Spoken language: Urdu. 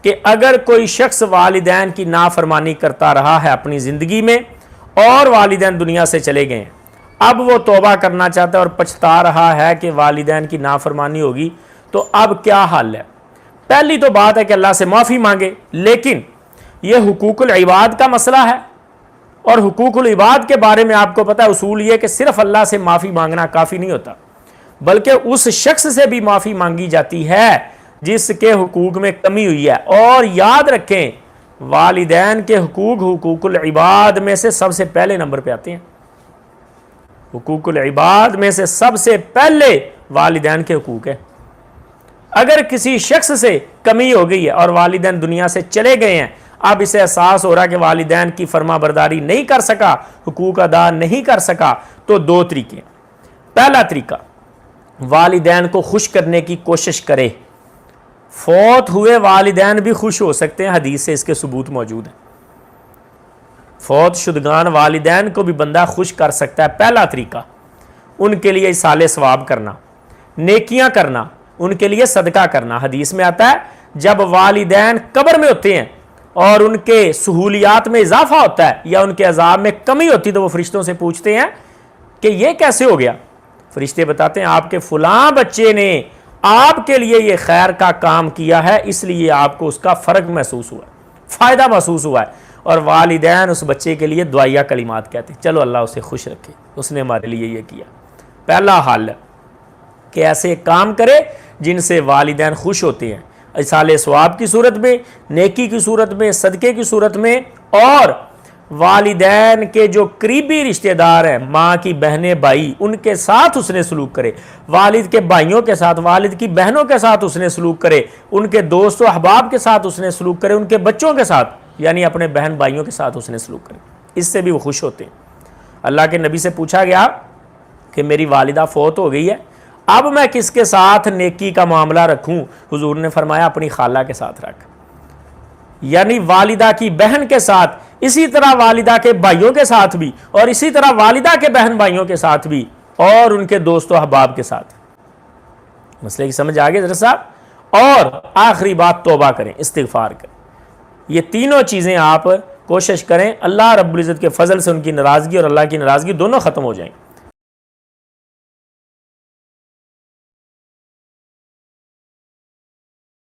کہ اگر کوئی شخص والدین کی نافرمانی کرتا رہا ہے اپنی زندگی میں اور والدین دنیا سے چلے گئے ہیں، اب وہ توبہ کرنا چاہتا ہے اور پچھتا رہا ہے کہ والدین کی نافرمانی ہوگی، تو اب کیا حل ہے؟ پہلی تو بات ہے کہ اللہ سے معافی مانگے، لیکن یہ حقوق العباد کا مسئلہ ہے، اور حقوق العباد کے بارے میں آپ کو پتہ ہے اصول یہ کہ صرف اللہ سے معافی مانگنا کافی نہیں ہوتا، بلکہ اس شخص سے بھی معافی مانگی جاتی ہے جس کے حقوق میں کمی ہوئی ہے۔ اور یاد رکھیں والدین کے حقوق حقوق العباد میں سے سب سے پہلے نمبر پہ آتے ہیں۔ حقوق العباد میں سے سب سے پہلے والدین کے حقوق ہیں۔ اگر کسی شخص سے کمی ہو گئی ہے اور والدین دنیا سے چلے گئے ہیں، اب اسے احساس ہو رہا کہ والدین کی فرما برداری نہیں کر سکا، حقوق ادا نہیں کر سکا، تو دو طریقے۔ پہلا طریقہ، والدین کو خوش کرنے کی کوشش کرے۔ فوت ہوئے والدین بھی خوش ہو سکتے ہیں، حدیث سے اس کے ثبوت موجود ہیں۔ فوت شدگان والدین کو بھی بندہ خوش کر سکتا ہے۔ پہلا طریقہ، ان کے لیے ایصال ثواب کرنا، نیکیاں کرنا، ان کے لیے صدقہ کرنا۔ حدیث میں آتا ہے جب والدین قبر میں ہوتے ہیں اور ان کے سہولیات میں اضافہ ہوتا ہے یا ان کے عذاب میں کمی ہوتی تو وہ فرشتوں سے پوچھتے ہیں کہ یہ کیسے ہو گیا؟ فرشتے بتاتے ہیں آپ کے فلاں بچے نے آپ کے لیے یہ خیر کا کام کیا ہے، اس لیے آپ کو اس کا فرق محسوس ہوا ہے، فائدہ محسوس ہوا ہے، اور والدین اس بچے کے لیے دعائیہ کلمات کہتے ہیں، چلو اللہ اسے خوش رکھے، اس نے ہمارے لیے یہ کیا۔ پہلا حل کہ ایسے کام کرے جن سے والدین خوش ہوتے ہیں، ایصال ثواب کی صورت میں، نیکی کی صورت میں، صدقے کی صورت میں، اور والدین کے جو قریبی رشتہ دار ہیں، ماں کی بہنیں، بھائی، ان کے ساتھ اس نے سلوک کرے، والد کے بھائیوں کے ساتھ، والد کی بہنوں کے ساتھ اس نے سلوک کرے، ان کے دوست و احباب کے ساتھ اس نے سلوک کرے، ان کے بچوں کے ساتھ یعنی اپنے بہن بھائیوں کے ساتھ اس نے سلوک کرے، اس سے بھی وہ خوش ہوتے ہیں۔ اللہ کے نبی سے پوچھا گیا کہ میری والدہ فوت ہو گئی ہے، اب میں کس کے ساتھ نیکی کا معاملہ رکھوں؟ حضور نے فرمایا اپنی خالہ کے ساتھ رکھ، یعنی والدہ کی بہن کے ساتھ، اسی طرح والدہ کے بھائیوں کے ساتھ بھی، اور اسی طرح والدہ کے بہن بھائیوں کے ساتھ بھی، اور ان کے دوست و احباب کے ساتھ۔ مسئلے کی سمجھ آگے ذرا صاحب؟ اور آخری بات، توبہ کریں، استغفار کریں۔ یہ تینوں چیزیں آپ کوشش کریں، اللہ رب العزت کے فضل سے ان کی ناراضگی اور اللہ کی ناراضگی دونوں ختم ہو جائیں۔